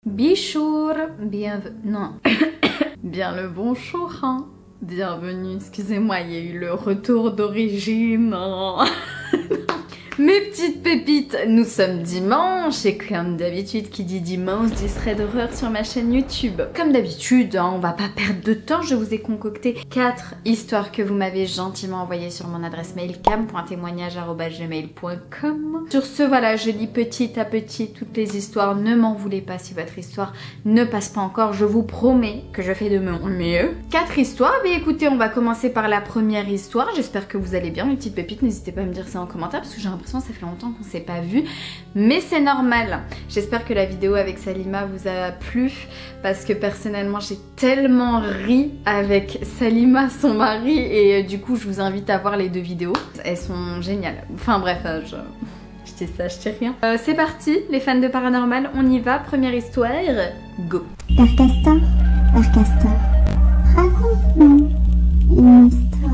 Bichour, non, bien le bonjour, hein. Bienvenue, excusez-moi, il y a eu le retour d'origine. Mes petites pépites, nous sommes dimanche et comme d'habitude qui dit dimanche dit thread d'horreur sur ma chaîne YouTube. Comme d'habitude, hein, on va pas perdre de temps, je vous ai concocté 4 histoires que vous m'avez gentiment envoyées sur mon adresse mail cam.témoignage@gmail.com. Sur ce, voilà, je lis petit à petit toutes les histoires, ne m'en voulez pas si votre histoire ne passe pas encore, je vous promets que je fais de mon mieux. 4 histoires, mais écoutez, on va commencer par la première histoire, j'espère que vous allez bien mes petites pépites, n'hésitez pas à me dire ça en commentaire parce que j'ai l'impression que ça fait longtemps qu'on s'est pas vu, mais c'est normal. J'espère que la vidéo avec Salima vous a plu parce que personnellement j'ai tellement ri avec Salima, son mari, et du coup je vous invite à voir les 2 vidéos, elles sont géniales. Enfin bref, je dis ça, je dis rien. C'est parti, les fans de paranormal, on y va, première histoire, go. Père Castor, raconte-nous une histoire.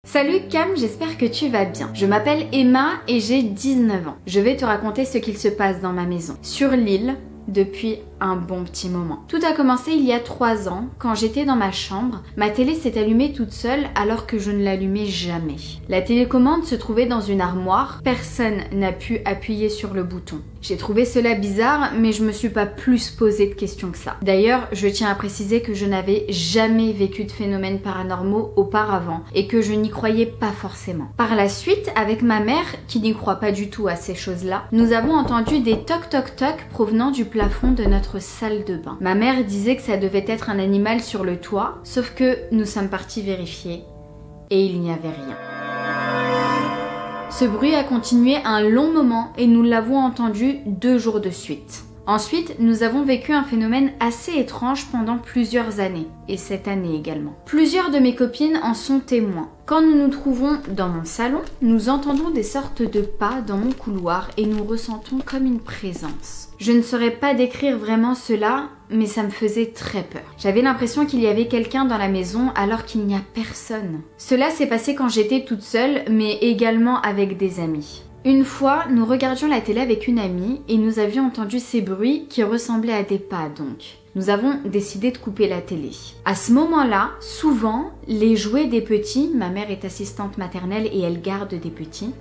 Salut Cam, j'espère que tu vas bien. Je m'appelle Emma et j'ai 19 ans. Je vais te raconter ce qu'il se passe dans ma maison, sur l'île, depuis un bon petit moment. Tout a commencé il y a 3 ans, quand j'étais dans ma chambre. Ma télé s'est allumée toute seule alors que je ne l'allumais jamais. La télécommande se trouvait dans une armoire, personne n'a pu appuyer sur le bouton. J'ai trouvé cela bizarre, mais je me suis pas plus posé de questions que ça. D'ailleurs, je tiens à préciser que je n'avais jamais vécu de phénomènes paranormaux auparavant et que je n'y croyais pas forcément. Par la suite, avec ma mère, qui n'y croit pas du tout à ces choses-là, nous avons entendu des toc toc toc provenant du plafond de notre salle de bain. Ma mère disait que ça devait être un animal sur le toit, sauf que nous sommes partis vérifier et il n'y avait rien. Ce bruit a continué un long moment et nous l'avons entendu 2 jours de suite. Ensuite, nous avons vécu un phénomène assez étrange pendant plusieurs années, et cette année également. Plusieurs de mes copines en sont témoins. Quand nous nous trouvons dans mon salon, nous entendons des sortes de pas dans mon couloir et nous ressentons comme une présence. Je ne saurais pas décrire vraiment cela, mais ça me faisait très peur. J'avais l'impression qu'il y avait quelqu'un dans la maison alors qu'il n'y a personne. Cela s'est passé quand j'étais toute seule, mais également avec des amis. Une fois, nous regardions la télé avec une amie et nous avions entendu ces bruits qui ressemblaient à des pas donc. Nous avons décidé de couper la télé. À ce moment-là, souvent, les jouets des petits, ma mère est assistante maternelle et elle garde des petits,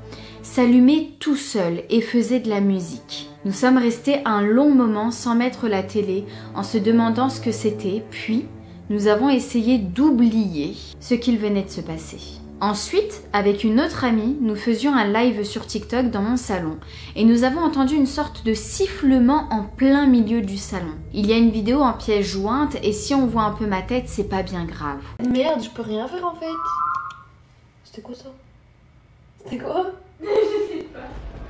s'allumaient tout seuls et faisaient de la musique. Nous sommes restés un long moment sans mettre la télé en se demandant ce que c'était, puis nous avons essayé d'oublier ce qu'il venait de se passer. Ensuite, avec une autre amie, nous faisions un live sur TikTok dans mon salon et nous avons entendu une sorte de sifflement en plein milieu du salon. Il y a une vidéo en pièce jointe et si on voit un peu ma tête, c'est pas bien grave. Merde, je peux rien faire en fait. C'était quoi ça? C'était quoi? Je sais pas.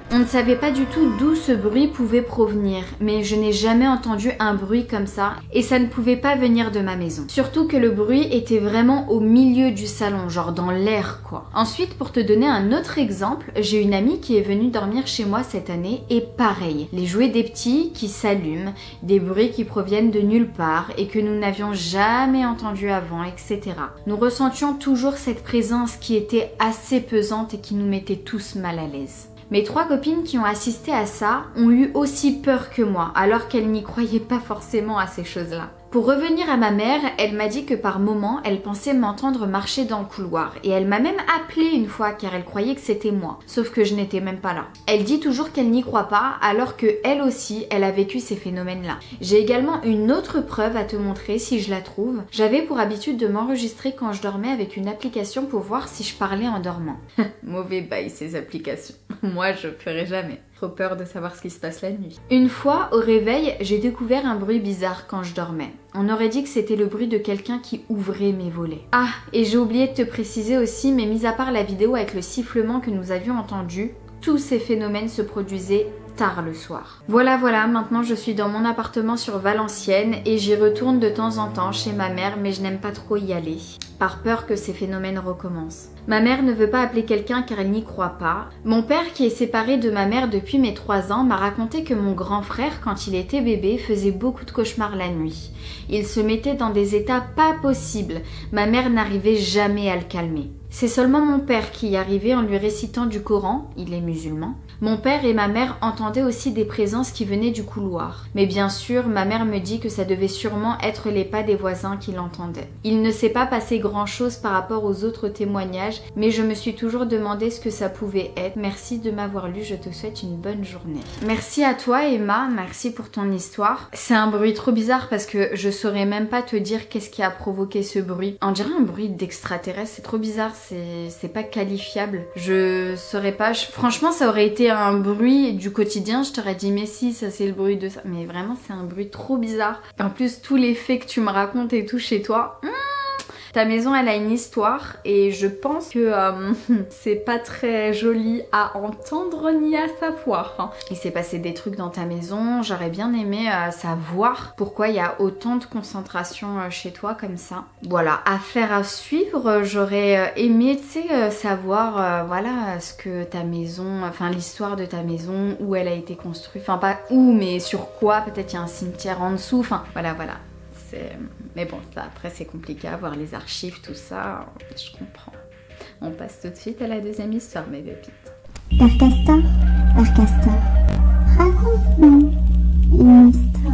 On ne savait pas du tout d'où ce bruit pouvait provenir, mais je n'ai jamais entendu un bruit comme ça et ça ne pouvait pas venir de ma maison. Surtout que le bruit était vraiment au milieu du salon, genre dans l'air quoi. Ensuite, pour te donner un autre exemple, j'ai une amie qui est venue dormir chez moi cette année et pareil, les jouets des petits qui s'allument, des bruits qui proviennent de nulle part et que nous n'avions jamais entendu avant, etc. Nous ressentions toujours cette présence qui était assez pesante et qui nous mettait tous mal à l'aise. Mes 3 copines qui ont assisté à ça ont eu aussi peur que moi, alors qu'elles n'y croyaient pas forcément à ces choses-là. Pour revenir à ma mère, elle m'a dit que par moments, elle pensait m'entendre marcher dans le couloir. Et elle m'a même appelée une fois car elle croyait que c'était moi. Sauf que je n'étais même pas là. Elle dit toujours qu'elle n'y croit pas alors que elle aussi, elle a vécu ces phénomènes-là. J'ai également une autre preuve à te montrer si je la trouve. J'avais pour habitude de m'enregistrer quand je dormais avec une application pour voir si je parlais en dormant. Mauvais bail ces applications. Moi, je ferai jamais. Trop peur de savoir ce qui se passe la nuit. Une fois, au réveil, j'ai découvert un bruit bizarre quand je dormais. On aurait dit que c'était le bruit de quelqu'un qui ouvrait mes volets. Ah, et j'ai oublié de te préciser aussi, mais mis à part la vidéo avec le sifflement que nous avions entendu, tous ces phénomènes se produisaient tard le soir. Voilà, maintenant je suis dans mon appartement sur Valenciennes et j'y retourne de temps en temps chez ma mère, mais je n'aime pas trop y aller, par peur que ces phénomènes recommencent. Ma mère ne veut pas appeler quelqu'un car elle n'y croit pas. Mon père, qui est séparé de ma mère depuis mes 3 ans, m'a raconté que mon grand frère, quand il était bébé, faisait beaucoup de cauchemars la nuit. Il se mettait dans des états pas possibles. Ma mère n'arrivait jamais à le calmer. C'est seulement mon père qui y arrivait en lui récitant du Coran, il est musulman. Mon père et ma mère entendaient aussi des présences qui venaient du couloir. Mais bien sûr, ma mère me dit que ça devait sûrement être les pas des voisins qui l'entendaient. Il ne s'est pas passé grand-chose par rapport aux autres témoignages, mais je me suis toujours demandé ce que ça pouvait être. Merci de m'avoir lu, je te souhaite une bonne journée. Merci à toi Emma, merci pour ton histoire. C'est un bruit trop bizarre parce que je saurais même pas te dire qu'est-ce qui a provoqué ce bruit. On dirait un bruit d'extraterrestre, c'est trop bizarre, c'est pas qualifiable. Je saurais pas, franchement ça aurait été un bruit du quotidien, je t'aurais dit mais si, ça c'est le bruit de ça. Mais vraiment c'est un bruit trop bizarre. En plus tous les faits que tu me racontes et tout chez toi... Ta maison elle a une histoire et je pense que c'est pas très joli à entendre ni à savoir. Hein. Il s'est passé des trucs dans ta maison, j'aurais bien aimé savoir pourquoi il y a autant de concentration chez toi comme ça. Voilà, affaire à suivre, j'aurais aimé tu sais savoir voilà ce que ta maison, enfin l'histoire de ta maison, où elle a été construite, enfin pas où mais sur quoi, peut-être il y a un cimetière en dessous, enfin voilà. Mais bon, ça après c'est compliqué à voir les archives, tout ça, je comprends. On passe tout de suite à la deuxième histoire, mes pépites. Père Castor, raconte-nous une histoire.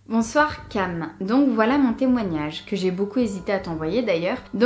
Bonsoir Cam, donc voilà mon témoignage que j'ai beaucoup hésité à t'envoyer d'ailleurs. Mais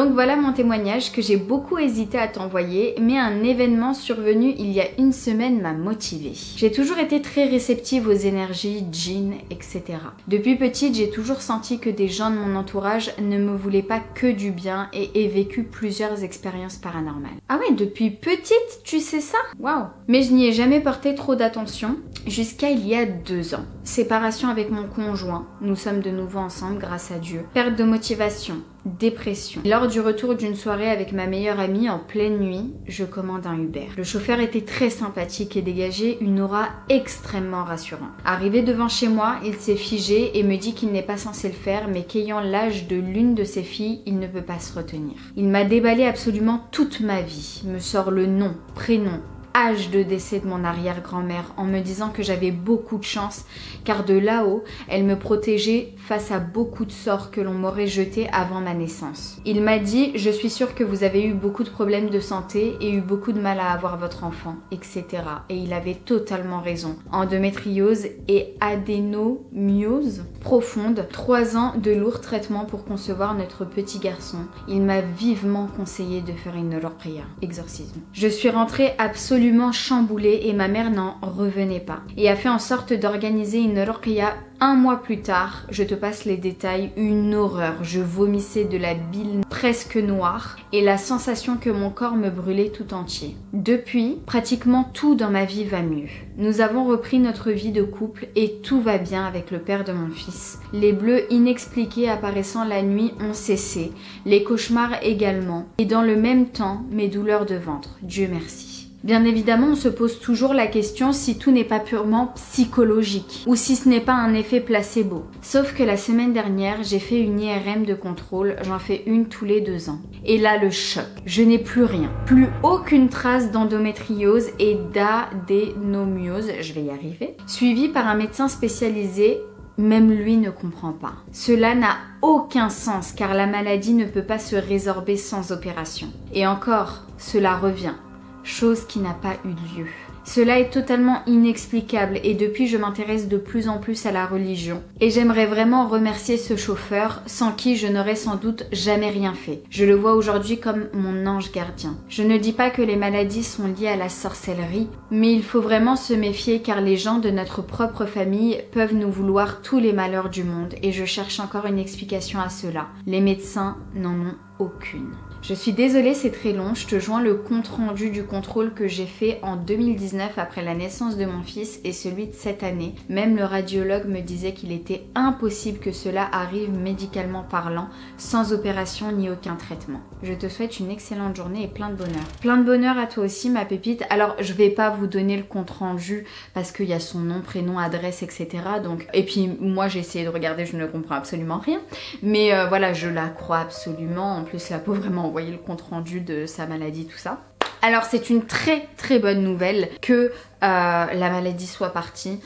un événement survenu il y a une semaine m'a motivée. J'ai toujours été très réceptive aux énergies, djinns, etc. Depuis petite, j'ai toujours senti que des gens de mon entourage ne me voulaient pas que du bien et ai vécu plusieurs expériences paranormales. Ah ouais, depuis petite, tu sais ça? Waouh! Mais je n'y ai jamais porté trop d'attention jusqu'à il y a 2 ans. Séparation avec mon conjoint, nous sommes de nouveau ensemble grâce à Dieu. Perte de motivation, dépression. Lors du retour d'une soirée avec ma meilleure amie en pleine nuit, je commande un Uber. Le chauffeur était très sympathique et dégageait une aura extrêmement rassurante. Arrivé devant chez moi, il s'est figé et me dit qu'il n'est pas censé le faire, mais qu'ayant l'âge de l'une de ses filles, il ne peut pas se retenir. Il m'a déballé absolument toute ma vie, me sort le nom, prénom, âge de décès de mon arrière-grand-mère en me disant que j'avais beaucoup de chance car de là-haut, elle me protégeait face à beaucoup de sorts que l'on m'aurait jetés avant ma naissance. Il m'a dit « Je suis sûre que vous avez eu beaucoup de problèmes de santé et eu beaucoup de mal à avoir votre enfant, etc. » Et il avait totalement raison. Endométriose et adénomyose profonde, 3 ans de lourds traitements pour concevoir notre petit garçon. Il m'a vivement conseillé de faire une ruqya, exorcisme. Je suis rentrée absolument chamboulée et ma mère n'en revenait pas et a fait en sorte d'organiser une ruqya. 1 mois plus tard, je te passe les détails, une horreur. Je vomissais de la bile presque noire et la sensation que mon corps me brûlait tout entier. Depuis, pratiquement tout dans ma vie va mieux. Nous avons repris notre vie de couple et tout va bien avec le père de mon fils. Les bleus inexpliqués apparaissant la nuit ont cessé, les cauchemars également, et dans le même temps, mes douleurs de ventre. Dieu merci. Bien évidemment, on se pose toujours la question si tout n'est pas purement psychologique ou si ce n'est pas un effet placebo. Sauf que la semaine dernière, j'ai fait une IRM de contrôle, j'en fais une tous les 2 ans. Et là, le choc. Je n'ai plus rien. Plus aucune trace d'endométriose et d'adénomyose, je vais y arriver, suivi par un médecin spécialisé. Même lui ne comprend pas. Cela n'a aucun sens car la maladie ne peut pas se résorber sans opération. Et encore, cela revient. Chose qui n'a pas eu lieu. Cela est totalement inexplicable et depuis je m'intéresse de plus en plus à la religion. Et j'aimerais vraiment remercier ce chauffeur sans qui je n'aurais sans doute jamais rien fait. Je le vois aujourd'hui comme mon ange gardien. Je ne dis pas que les maladies sont liées à la sorcellerie, mais il faut vraiment se méfier car les gens de notre propre famille peuvent nous vouloir tous les malheurs du monde et je cherche encore une explication à cela. Les médecins n'en ont aucune. Je suis désolée, c'est très long, je te joins le compte rendu du contrôle que j'ai fait en 2019 après la naissance de mon fils et celui de cette année. Même le radiologue me disait qu'il était impossible que cela arrive médicalement parlant, sans opération ni aucun traitement. Je te souhaite une excellente journée et plein de bonheur. Plein de bonheur à toi aussi ma pépite. Alors je vais pas vous donner le compte rendu parce qu'il y a son nom, prénom, adresse, etc. Donc, et puis moi j'ai essayé de regarder, je ne comprends absolument rien. Mais voilà, je la crois absolument. En plus la pauvre vraiment envoyer le compte rendu de sa maladie, tout ça. Alors c'est une très très bonne nouvelle que la maladie soit partie.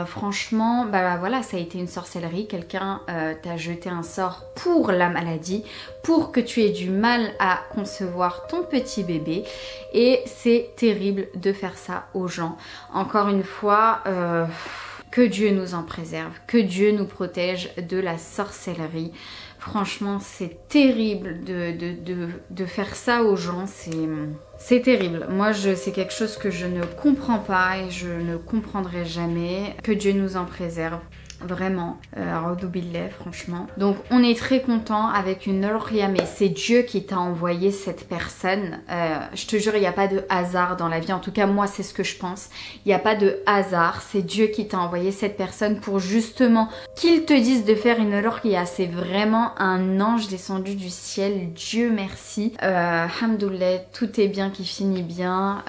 Franchement, bah voilà, ça a été une sorcellerie. Quelqu'un t'a jeté un sort pour la maladie, pour que tu aies du mal à concevoir ton petit bébé. Et c'est terrible de faire ça aux gens. Encore une fois, que Dieu nous en préserve, que Dieu nous protège de la sorcellerie. Franchement, c'est terrible de faire ça aux gens, c'est terrible. Moi, c'est quelque chose que je ne comprends pas et je ne comprendrai jamais. Que Dieu nous en préserve. Vraiment, Billah, franchement. Donc on est très content avec une Olria, mais c'est Dieu qui t'a envoyé cette personne. Je te jure, il n'y a pas de hasard dans la vie. En tout cas, moi, c'est ce que je pense. Il n'y a pas de hasard. C'est Dieu qui t'a envoyé cette personne pour justement qu'il te dise de faire une Olria. C'est vraiment un ange descendu du ciel. Dieu merci. Alhamdoulilah, tout est bien qui finit bien.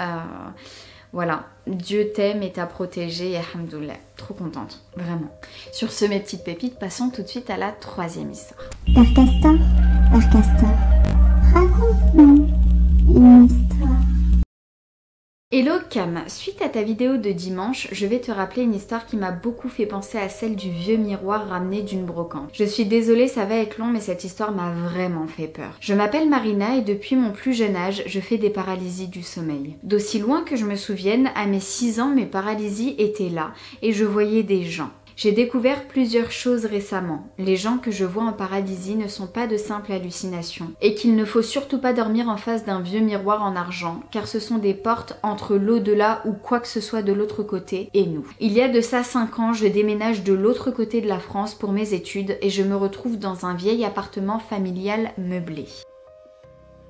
Voilà, Dieu t'aime et t'a protégé et alhamdoulilah, trop contente, vraiment. Sur ce, mes petites pépites, passons tout de suite à la troisième histoire. Darkasta, raconte-nous une histoire. Hello Cam, suite à ta vidéo de dimanche, je vais te rappeler une histoire qui m'a beaucoup fait penser à celle du vieux miroir ramené d'une brocante. Je suis désolée, ça va être long, mais cette histoire m'a vraiment fait peur. Je m'appelle Marina et depuis mon plus jeune âge, je fais des paralysies du sommeil. D'aussi loin que je me souvienne, à mes 6 ans, mes paralysies étaient là et je voyais des gens. J'ai découvert plusieurs choses récemment. Les gens que je vois en paralysie ne sont pas de simples hallucinations et qu'il ne faut surtout pas dormir en face d'un vieux miroir en argent car ce sont des portes entre l'au-delà ou quoi que ce soit de l'autre côté et nous. Il y a de ça 5 ans, je déménage de l'autre côté de la France pour mes études et je me retrouve dans un vieil appartement familial meublé.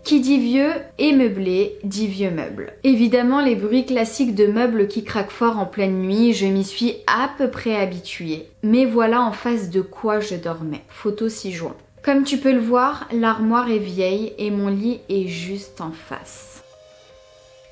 Qui dit vieux et meublé, dit vieux meuble. Évidemment, les bruits classiques de meubles qui craquent fort en pleine nuit, je m'y suis à peu près habituée. Mais voilà en face de quoi je dormais. Photo 6 juin. Comme tu peux le voir, l'armoire est vieille et mon lit est juste en face.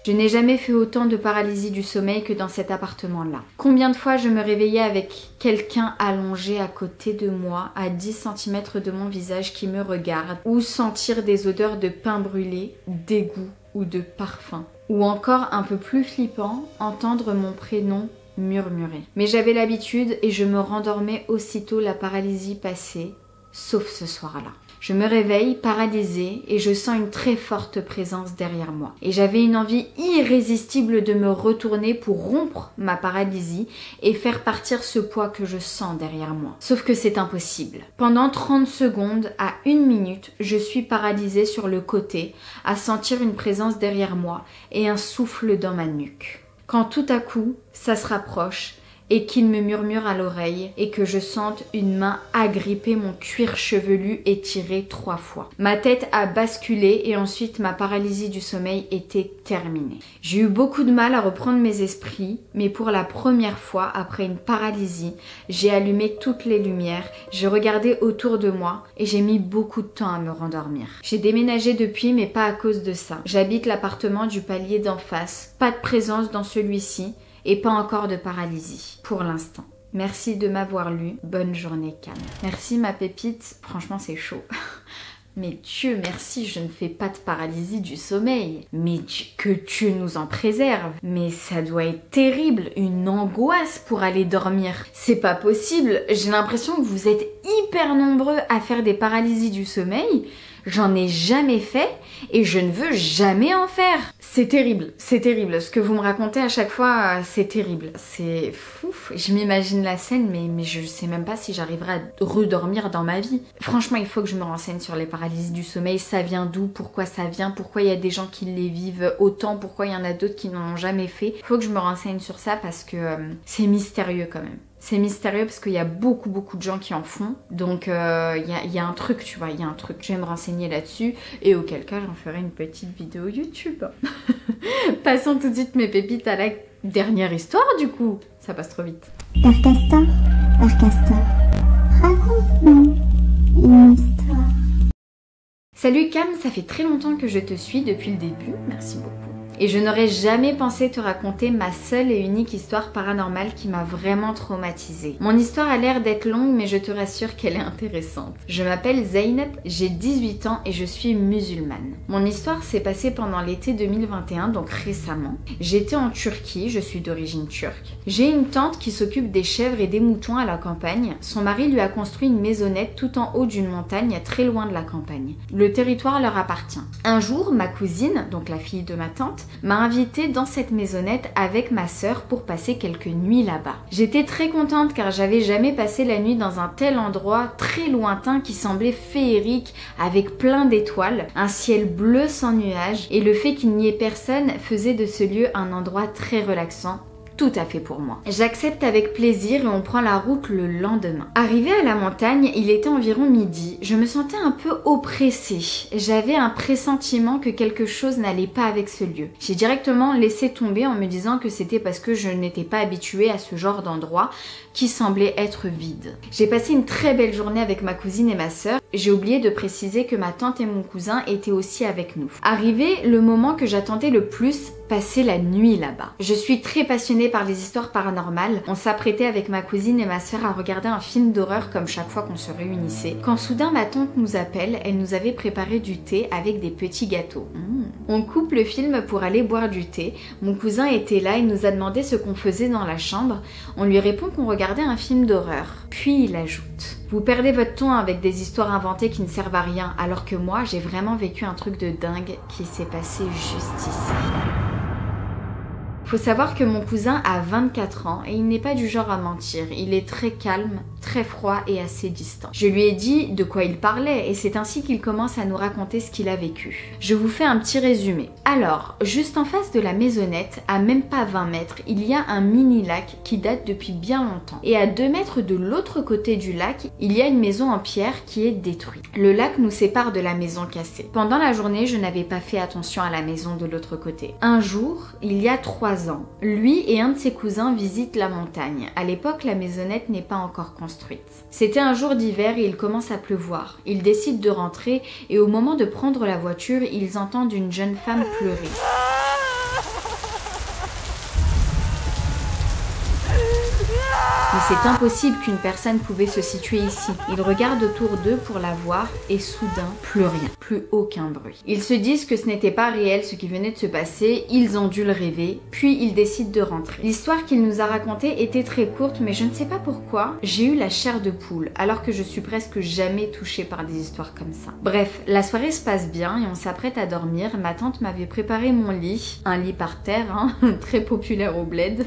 Je n'ai jamais fait autant de paralysie du sommeil que dans cet appartement-là. Combien de fois je me réveillais avec quelqu'un allongé à côté de moi, à 10 cm de mon visage qui me regarde, ou sentir des odeurs de pain brûlé, d'égout ou de parfum. Ou encore un peu plus flippant, entendre mon prénom murmurer. Mais j'avais l'habitude et je me rendormais aussitôt la paralysie passée, sauf ce soir-là. Je me réveille paralysée et je sens une très forte présence derrière moi. Et j'avais une envie irrésistible de me retourner pour rompre ma paralysie et faire partir ce poids que je sens derrière moi. Sauf que c'est impossible. Pendant 30 secondes à 1 minute, je suis paralysée sur le côté, à sentir une présence derrière moi et un souffle dans ma nuque. Quand tout à coup, ça se rapproche et qu'il me murmure à l'oreille et que je sente une main agripper mon cuir chevelu et tirer 3 fois. Ma tête a basculé et ensuite ma paralysie du sommeil était terminée. J'ai eu beaucoup de mal à reprendre mes esprits, mais pour la première fois après une paralysie, j'ai allumé toutes les lumières, j'ai regardé autour de moi et j'ai mis beaucoup de temps à me rendormir. J'ai déménagé depuis mais pas à cause de ça. J'habite l'appartement du palier d'en face, pas de présence dans celui-ci, et pas encore de paralysie, pour l'instant. Merci de m'avoir lu. Bonne journée, Cam. Merci, ma pépite. Franchement, c'est chaud. Mais Dieu merci, je ne fais pas de paralysie du sommeil. Mais que Dieu nous en préserve. Mais ça doit être terrible, une angoisse pour aller dormir. C'est pas possible. J'ai l'impression que vous êtes hyper nombreux à faire des paralysies du sommeil. J'en ai jamais fait et je ne veux jamais en faire. C'est terrible, c'est terrible. Ce que vous me racontez à chaque fois, c'est terrible. C'est fou. Je m'imagine la scène, mais je sais même pas si j'arriverai à redormir dans ma vie. Franchement, il faut que je me renseigne sur les paralysies du sommeil. Ça vient d'où? Pourquoi ça vient? Pourquoi il y a des gens qui les vivent autant? Pourquoi il y en a d'autres qui n'en ont jamais fait? Il faut que je me renseigne sur ça parce que c'est mystérieux quand même. C'est mystérieux parce qu'il y a beaucoup de gens qui en font. Donc il y a un truc, tu vois, il y a un truc. Je vais me renseigner là-dessus et auquel cas j'en ferai une petite vidéo YouTube. Passons tout de suite mes pépites à la dernière histoire du coup. Ça passe trop vite. Darkasta, raconte-nous une histoire. Salut Cam, ça fait très longtemps que je te suis depuis le début. Merci beaucoup. Et je n'aurais jamais pensé te raconter ma seule et unique histoire paranormale qui m'a vraiment traumatisée. Mon histoire a l'air d'être longue, mais je te rassure qu'elle est intéressante. Je m'appelle Zeynep, j'ai 18 ans et je suis musulmane. Mon histoire s'est passée pendant l'été 2021, donc récemment. J'étais en Turquie, je suis d'origine turque. J'ai une tante qui s'occupe des chèvres et des moutons à la campagne. Son mari lui a construit une maisonnette tout en haut d'une montagne, très loin de la campagne. Le territoire leur appartient. Un jour, ma cousine, donc la fille de ma tante, m'a invitée dans cette maisonnette avec ma sœur pour passer quelques nuits là-bas. J'étais très contente car j'avais jamais passé la nuit dans un tel endroit très lointain qui semblait féerique avec plein d'étoiles, un ciel bleu sans nuages et le fait qu'il n'y ait personne faisait de ce lieu un endroit très relaxant. Tout à fait pour moi. J'accepte avec plaisir et on prend la route le lendemain. Arrivé à la montagne, il était environ midi. Je me sentais un peu oppressée. J'avais un pressentiment que quelque chose n'allait pas avec ce lieu. J'ai directement laissé tomber en me disant que c'était parce que je n'étais pas habituée à ce genre d'endroit qui semblait être vide. J'ai passé une très belle journée avec ma cousine et ma sœur. J'ai oublié de préciser que ma tante et mon cousin étaient aussi avec nous. Arrivé le moment que j'attendais le plus, passer la nuit là-bas. Je suis très passionnée par les histoires paranormales. On s'apprêtait avec ma cousine et ma sœur à regarder un film d'horreur comme chaque fois qu'on se réunissait. Quand soudain ma tante nous appelle, elle nous avait préparé du thé avec des petits gâteaux. On coupe le film pour aller boire du thé. Mon cousin était là, il nous a demandé ce qu'on faisait dans la chambre. On lui répond qu'on regardait un film d'horreur. Puis il ajoute: vous perdez votre temps avec des histoires inventées qui ne servent à rien, alors que moi j'ai vraiment vécu un truc de dingue qui s'est passé juste ici. Faut savoir que mon cousin a 24 ans et il n'est pas du genre à mentir. Il est très calme, très froid et assez distant. Je lui ai dit de quoi il parlait et c'est ainsi qu'il commence à nous raconter ce qu'il a vécu. Je vous fais un petit résumé. Alors, juste en face de la maisonnette, à même pas 20 mètres, il y a un mini lac qui date depuis bien longtemps. Et à 2 mètres de l'autre côté du lac, il y a une maison en pierre qui est détruite. Le lac nous sépare de la maison cassée. Pendant la journée, je n'avais pas fait attention à la maison de l'autre côté. Un jour, il y a 3 ans, lui et un de ses cousins visitent la montagne. À l'époque, la maisonnette n'est pas encore construite. C'était un jour d'hiver et il commence à pleuvoir. Ils décident de rentrer et au moment de prendre la voiture, ils entendent une jeune femme pleurer. Mais c'est impossible qu'une personne pouvait se situer ici. Ils regardent autour d'eux pour la voir et soudain, plus rien, plus aucun bruit. Ils se disent que ce n'était pas réel ce qui venait de se passer, ils ont dû le rêver, puis ils décident de rentrer. L'histoire qu'il nous a racontée était très courte, mais je ne sais pas pourquoi, j'ai eu la chair de poule, alors que je suis presque jamais touchée par des histoires comme ça. Bref, la soirée se passe bien et on s'apprête à dormir. Ma tante m'avait préparé mon lit, un lit par terre, hein, très populaire au bled,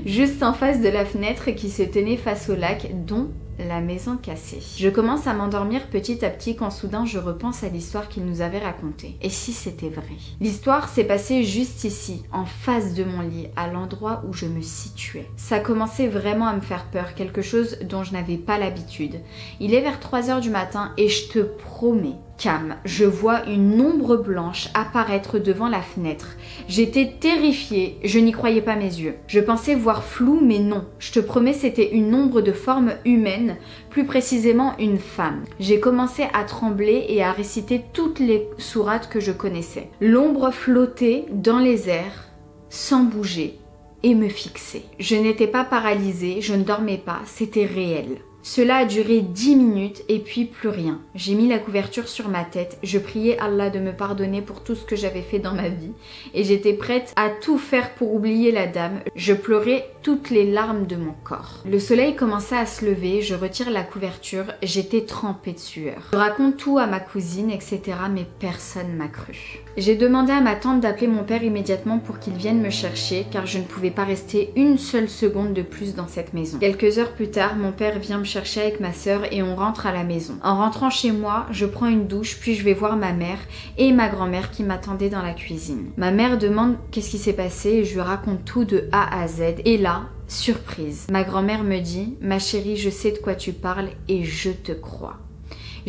juste en face de la fenêtre qui se tenait face au lac, dont la maison cassée. Je commence à m'endormir petit à petit quand soudain je repense à l'histoire qu'il nous avait racontée. Et si c'était vrai? L'histoire s'est passée juste ici, en face de mon lit, à l'endroit où je me situais. Ça commençait vraiment à me faire peur, quelque chose dont je n'avais pas l'habitude. Il est vers 3 h du matin et je te promets, Cam, je vois une ombre blanche apparaître devant la fenêtre. J'étais terrifiée, je n'y croyais pas mes yeux. Je pensais voir flou, mais non. Je te promets, c'était une ombre de forme humaine, plus précisément une femme. J'ai commencé à trembler et à réciter toutes les sourates que je connaissais. L'ombre flottait dans les airs, sans bouger, et me fixait. Je n'étais pas paralysée, je ne dormais pas, c'était réel. Cela a duré 10 minutes et puis plus rien. J'ai mis la couverture sur ma tête, je priais Allah de me pardonner pour tout ce que j'avais fait dans ma vie et j'étais prête à tout faire pour oublier la dame. Je pleurais toutes les larmes de mon corps. Le soleil commençait à se lever, je retire la couverture, j'étais trempée de sueur. Je raconte tout à ma cousine, etc. mais personne m'a cru. J'ai demandé à ma tante d'appeler mon père immédiatement pour qu'il vienne me chercher car je ne pouvais pas rester une seule seconde de plus dans cette maison. Quelques heures plus tard, mon père vient me chercher avec ma sœur et on rentre à la maison. En rentrant chez moi, je prends une douche puis je vais voir ma mère et ma grand-mère qui m'attendaient dans la cuisine. Ma mère demande qu'est-ce qui s'est passé et je lui raconte tout de A à Z et là, surprise, ma grand-mère me dit « Ma chérie, je sais de quoi tu parles et je te crois ».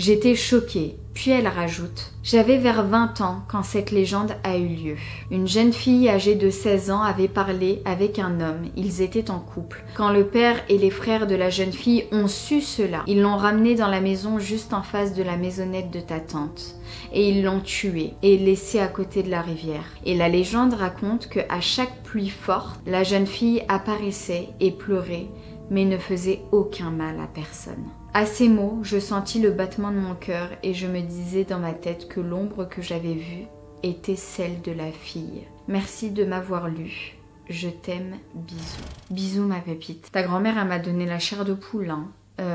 J'étais choquée. Puis elle rajoute « J'avais vers 20 ans quand cette légende a eu lieu. Une jeune fille âgée de 16 ans avait parlé avec un homme. Ils étaient en couple. Quand le père et les frères de la jeune fille ont su cela, ils l'ont ramenée dans la maison juste en face de la maisonnette de ta tante. Et ils l'ont tuée et laissée à côté de la rivière. Et la légende raconte qu'à chaque pluie forte, la jeune fille apparaissait et pleurait, mais ne faisait aucun mal à personne. » À ces mots, je sentis le battement de mon cœur et je me disais dans ma tête que l'ombre que j'avais vue était celle de la fille. Merci de m'avoir lu. Je t'aime, bisous. Bisous ma pépite. Ta grand-mère, elle m'a donné la chair de poule, hein.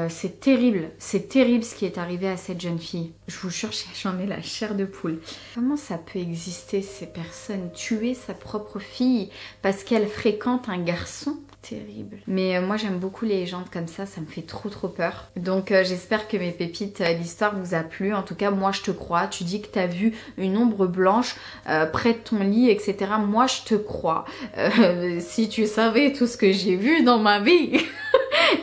C'est terrible ce qui est arrivé à cette jeune fille. Je vous jure, j'en ai la chair de poule. Comment ça peut exister, ces personnes, tuer sa propre fille parce qu'elle fréquente un garçon? Terrible. Mais moi j'aime beaucoup les légendes comme ça me fait trop peur. Donc j'espère que mes pépites, l'histoire vous a plu. En tout cas moi je te crois, tu dis que t'as vu une ombre blanche près de ton lit, etc. Moi je te crois. Si tu savais tout ce que j'ai vu dans ma vie.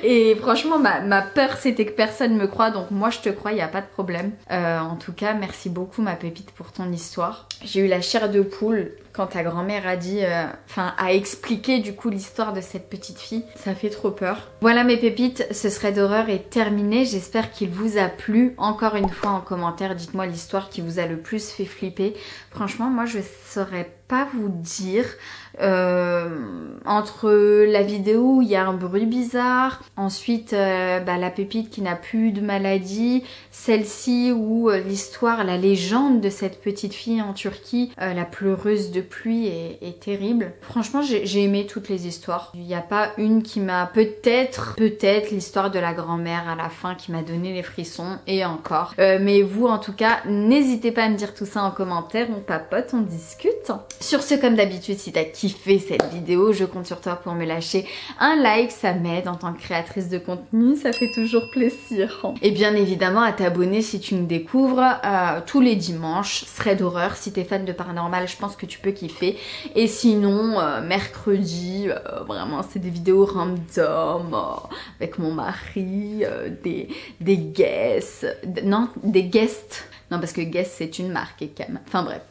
Et franchement ma peur c'était que personne me croie, donc moi je te crois, il n'y a pas de problème. En tout cas merci beaucoup ma pépite pour ton histoire. J'ai eu la chair de poule quand ta grand-mère a dit, a expliqué du coup l'histoire de cette petite fille. Ça fait trop peur. Voilà mes pépites, ce serait d'horreur est terminé. J'espère qu'il vous a plu. Encore une fois en commentaire, dites-moi l'histoire qui vous a le plus fait flipper. Franchement moi je saurais pas vous dire. Entre la vidéo où il y a un bruit bizarre, ensuite la pépite qui n'a plus de maladie, celle-ci où l'histoire, la légende de cette petite fille en Turquie, la pleureuse de pluie est terrible. Franchement j'ai aimé toutes les histoires. Il n'y a pas une qui m'a peut-être l'histoire de la grand-mère à la fin qui m'a donné les frissons et encore. Mais vous en tout cas n'hésitez pas à me dire tout ça en commentaire, on papote, on discute. Sur ce comme d'habitude si t'as kiffé cette vidéo, je compte sur toi pour me lâcher un like, ça m'aide en tant que créatrice de contenu, ça fait toujours plaisir. Et bien évidemment à t'abonner si tu me découvres tous les dimanches, Thread d'horreur, si t'es fan de paranormal je pense que tu peux kiffer. Et sinon mercredi, vraiment c'est des vidéos random avec mon mari, des guests, non parce que Guess c'est une marque et Cam. Enfin bref.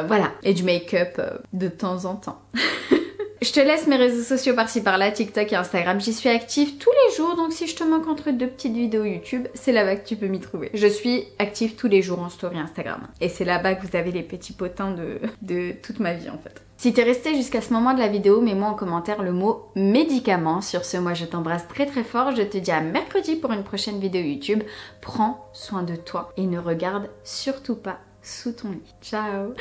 Voilà. Et du make-up de temps en temps. Je te laisse mes réseaux sociaux par-ci par-là, TikTok et Instagram. J'y suis active tous les jours, donc si je te manque entre deux petites vidéos YouTube, c'est là-bas que tu peux m'y trouver. Je suis active tous les jours en story Instagram. Et c'est là-bas que vous avez les petits potins de toute ma vie en fait. Si t'es resté jusqu'à ce moment de la vidéo, mets-moi en commentaire le mot médicament. Sur ce, moi je t'embrasse très fort. Je te dis à mercredi pour une prochaine vidéo YouTube. Prends soin de toi et ne regarde surtout pas sous ton lit. Ciao.